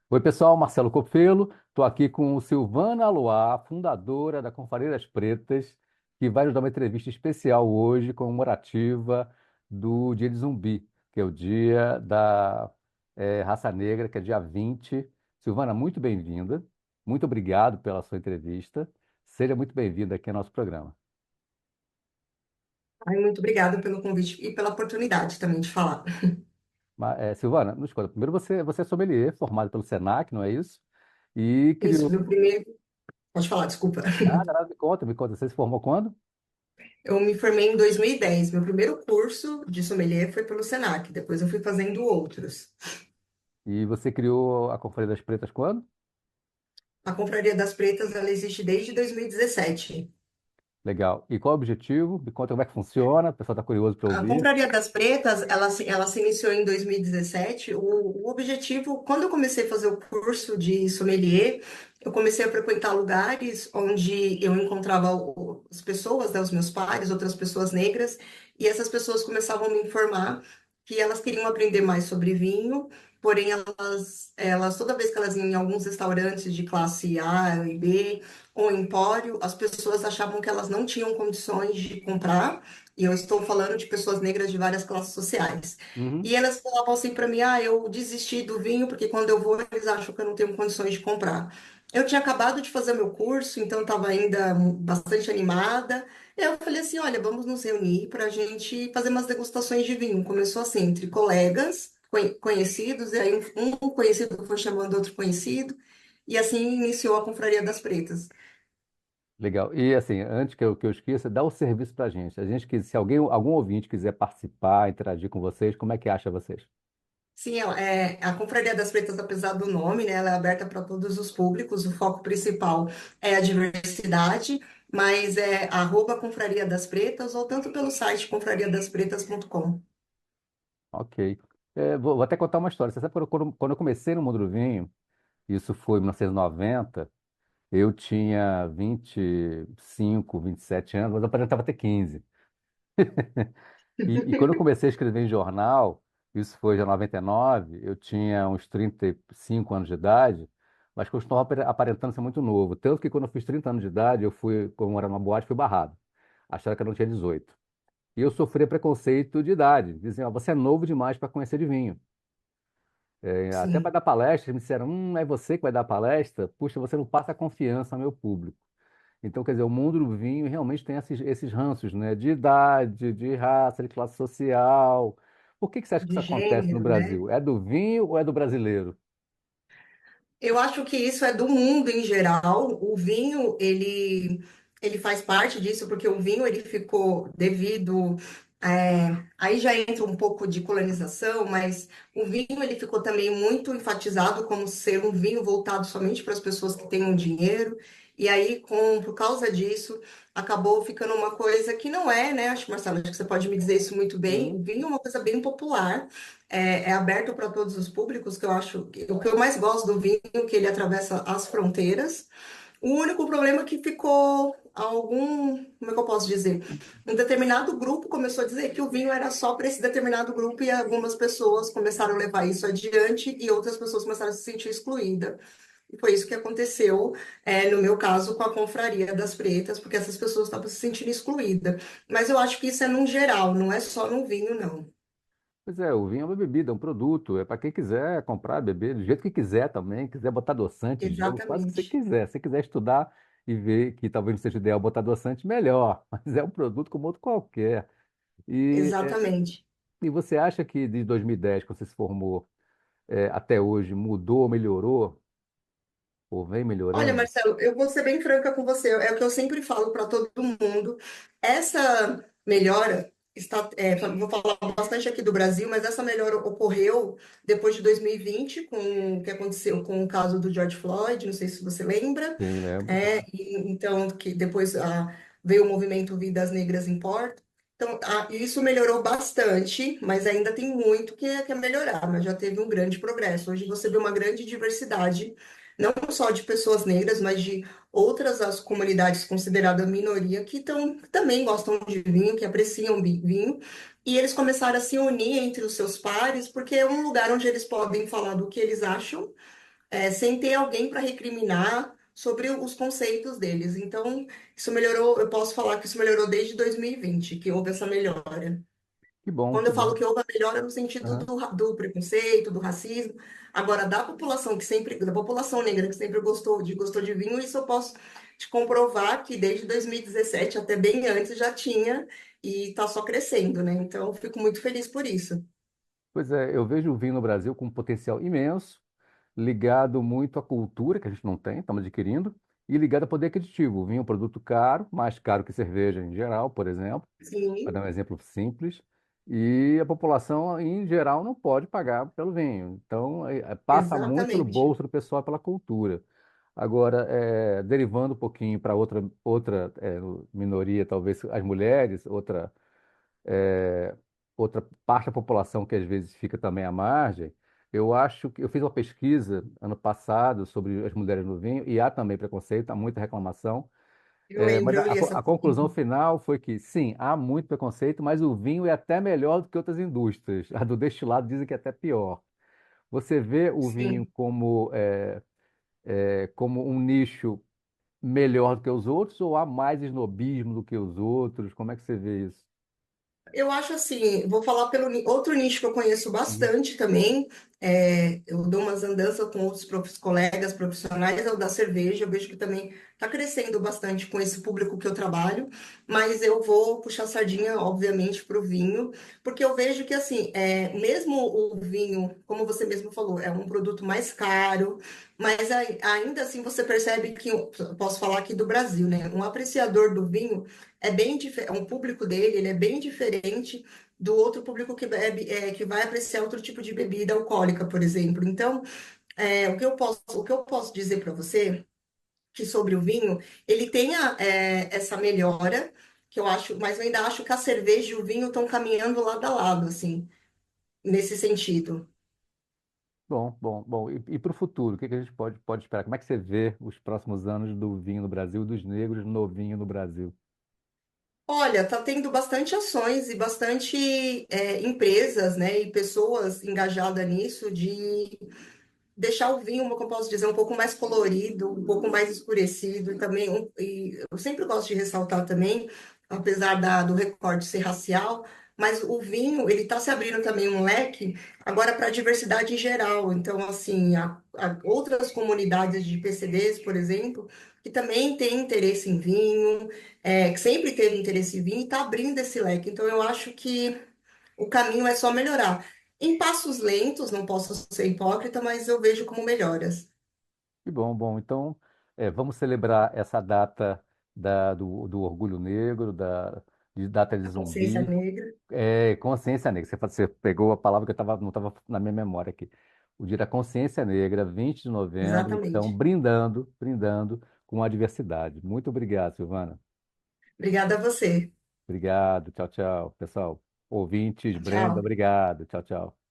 Oi, pessoal, Marcelo Copelo. Estou aqui com Silvana Aloá, fundadora da Confraria das Pretas, que vai nos dar uma entrevista especial hoje, comemorativa do Dia de Zumbi, que é o dia da Raça Negra, que é dia 20. Silvana, muito bem-vinda. Muito obrigado pela sua entrevista. Seja muito bem-vinda aqui ao nosso programa. Ai, muito obrigada pelo convite e pela oportunidade também de falar. Silvana, nos conta. Primeiro, você é sommelier, formado pelo Senac, não é isso? E Isso, criou. meu primeiro. Pode falar, desculpa. Nada, me conta. Você se formou quando? Eu me formei em 2010. Meu primeiro curso de sommelier foi pelo Senac. Depois eu fui fazendo outros. E você criou a Confraria das Pretas quando? A Confraria das Pretas, ela existe desde 2017. Legal. E qual é o objetivo? Me conta como é que funciona. O pessoal está curioso para A ouvir. Confraria das Pretas, ela se iniciou em 2017. O objetivo, quando eu comecei a fazer o curso de sommelier, eu comecei a frequentar lugares onde eu encontrava as pessoas, né, os meus pares, outras pessoas negras, e essas pessoas começavam a me informar que elas queriam aprender mais sobre vinho, porém elas toda vez que elas iam em alguns restaurantes de classe A e B ou empório, as pessoas achavam que elas não tinham condições de comprar, e eu estou falando de pessoas negras de várias classes sociais. Uhum. E elas falavam assim para mim: ah, eu desisti do vinho porque quando eu vou eles acham que eu não tenho condições de comprar. Eu tinha acabado de fazer meu curso, então estava ainda bastante animada. Eu falei assim: olha, vamos nos reunir para a gente fazer umas degustações de vinho. Começou assim, entre colegas, conhecidos, e aí um conhecido foi chamando outro conhecido, e assim iniciou a Confraria das Pretas. Legal. E assim, antes que eu esqueça, dá o serviço para a gente. Se algum ouvinte quiser participar, interagir com vocês, como é que acha vocês? Sim, a Confraria das Pretas, apesar do nome, né, ela é aberta para todos os públicos. O foco principal é a diversidade, mas é @Confraria das Pretas ou tanto pelo site confrariadaspretas.com. Ok. Vou até contar uma história. Você sabe quando eu comecei no mundo do vinho, isso foi em 1990, eu tinha 25, 27 anos, mas eu aparentava ter 15. E quando eu comecei a escrever em jornal, isso foi já em 99, eu tinha uns 35 anos de idade, mas continuava aparentando ser muito novo. Tanto que quando eu fiz 30 anos de idade, eu fui comemorar numa boate, fui barrado. Acharam que eu não tinha 18. E eu sofria preconceito de idade. Diziam, você é novo demais para conhecer de vinho. Até para Sim, dar palestra, eles me disseram, é você que vai dar palestra? Puxa, você não passa confiança ao meu público. Então, quer dizer, o mundo do vinho realmente tem esses ranços, né? De idade, de raça, de classe social. Por que que você acha que isso de acontece no gênero, né? Brasil? É do vinho ou é do brasileiro? Eu acho que isso é do mundo em geral. O vinho, ele faz parte disso, porque o vinho, ele ficou devido... aí já entra um pouco de colonização, mas o vinho, ele ficou também muito enfatizado como ser um vinho voltado somente para as pessoas que tenham dinheiro. E aí, por causa disso, acabou ficando uma coisa que não é, né? Acho, Marcelo, acho que você pode me dizer isso muito bem. Uhum. O vinho é uma coisa bem popular, é aberto para todos os públicos, que eu acho o que eu mais gosto do vinho, que ele atravessa as fronteiras. O único problema é que ficou como é que eu posso dizer? Um determinado grupo começou a dizer que o vinho era só para esse determinado grupo e algumas pessoas começaram a levar isso adiante e outras pessoas começaram a se sentir excluídas. E foi isso que aconteceu, no meu caso, com a Confraria das Pretas, porque essas pessoas estavam se sentindo excluídas. Mas eu acho que isso é num geral, não é só no vinho, não. Pois é, o vinho é uma bebida, é um produto. É para quem quiser comprar, beber do jeito que quiser também. Quiser botar adoçante, gelo, faz o que você Exatamente. quiser. Se você quiser estudar e ver que talvez não seja ideal botar adoçante, melhor. Mas é um produto como outro qualquer. E, é, Exatamente. e você acha que de 2010, quando você se formou, até hoje, mudou, melhorou? Ou vem Olha, melhorando? Marcelo, eu vou ser bem franca com você. É o que eu sempre falo para todo mundo. Essa melhora está, vou falar bastante aqui do Brasil, mas essa melhora ocorreu depois de 2020, com o que aconteceu com o caso do George Floyd. Não sei se você lembra. Sim, lembro. Sim. Então, que depois veio o movimento Vidas Negras Importam. Então, isso melhorou bastante, mas ainda tem muito que melhorar, mas já teve um grande progresso. Hoje você vê uma grande diversidade, não só de pessoas negras, mas de outras as comunidades consideradas minoria que também gostam de vinho, que apreciam vinho, e eles começaram a se unir entre os seus pares, porque é um lugar onde eles podem falar do que eles acham, sem ter alguém para recriminar sobre os conceitos deles. Então, isso melhorou, eu posso falar que isso melhorou desde 2020, que houve essa melhora. Que bom, Quando que eu falo bom. que houve a melhora no sentido Aham. do preconceito, do racismo, agora da população negra que sempre gostou de vinho, isso eu posso te comprovar que desde 2017, até bem antes, já tinha e está só crescendo, né? Então, eu fico muito feliz por isso. Pois é, eu vejo o vinho no Brasil com um potencial imenso, ligado muito à cultura, que a gente não tem, estamos adquirindo, e ligado ao poder aquisitivo. O vinho é um produto caro, mais caro que cerveja em geral, por exemplo, para Sim, dar um exemplo simples, e a população, em geral, não pode pagar pelo vinho. Então, passa muito no exatamente. bolso do pessoal pela cultura. Agora, derivando um pouquinho para outra minoria, talvez as mulheres, é, outra parte da população que às vezes fica também à margem, eu acho que eu fiz uma pesquisa ano passado sobre as mulheres no vinho e há também preconceito, há muita reclamação, Eu mas lembro, eu a, li essa a conclusão pesquisa. final foi que sim, há muito preconceito, mas o vinho é até melhor do que outras indústrias. A do destilado dizem que é até pior. Você vê o vinho Sim. como um nicho melhor do que os outros ou há mais esnobismo do que os outros? Como é que você vê isso? Eu acho assim, vou falar pelo outro nicho que eu conheço Uhum. bastante também. Eu dou umas andanças com outros colegas profissionais, é o da cerveja. Eu vejo que também está crescendo bastante com esse público que eu trabalho, mas eu vou puxar sardinha, obviamente, para o vinho, porque eu vejo que assim, mesmo o vinho, como você mesmo falou, é um produto mais caro, mas ainda assim você percebe que, eu posso falar aqui do Brasil, né? Um apreciador do vinho um público dele, ele é bem diferente do outro público que bebe, que vai apreciar outro tipo de bebida alcoólica, por exemplo. Então, o que eu posso dizer para você que sobre o vinho, ele tem essa melhora que eu acho, mas eu ainda acho que a cerveja e o vinho estão caminhando lado a lado, assim, nesse sentido. Bom, bom, bom. E para o futuro, o que que a gente pode esperar? Como é que você vê os próximos anos do vinho no Brasil, dos negros no vinho no Brasil? Olha, tá tendo bastante ações e bastante empresas, né, e pessoas engajadas nisso de deixar o vinho, como eu posso dizer, um pouco mais colorido, um pouco mais escurecido e também e eu sempre gosto de ressaltar também, apesar do recorte ser racial, mas o vinho ele está se abrindo também um leque agora para a diversidade em geral. Então, assim, há outras comunidades de PCDs, por exemplo, que também têm interesse em vinho, que sempre teve interesse em vinho e está abrindo esse leque. Então, eu acho que o caminho é só melhorar. Em passos lentos, não posso ser hipócrita, mas eu vejo como melhoras. Que bom, bom. Então, vamos celebrar essa data do Orgulho Negro, de data de A consciência zumbi, negra, consciência negra. Você pegou a palavra que não estava na minha memória aqui. O Dia da Consciência Negra, 20 de novembro. Então, exatamente. brindando com a diversidade. Muito obrigado, Silvana. Obrigada a você. Obrigado. Tchau, tchau. Pessoal, ouvintes, Brenda, Tchau. obrigado. Tchau, tchau.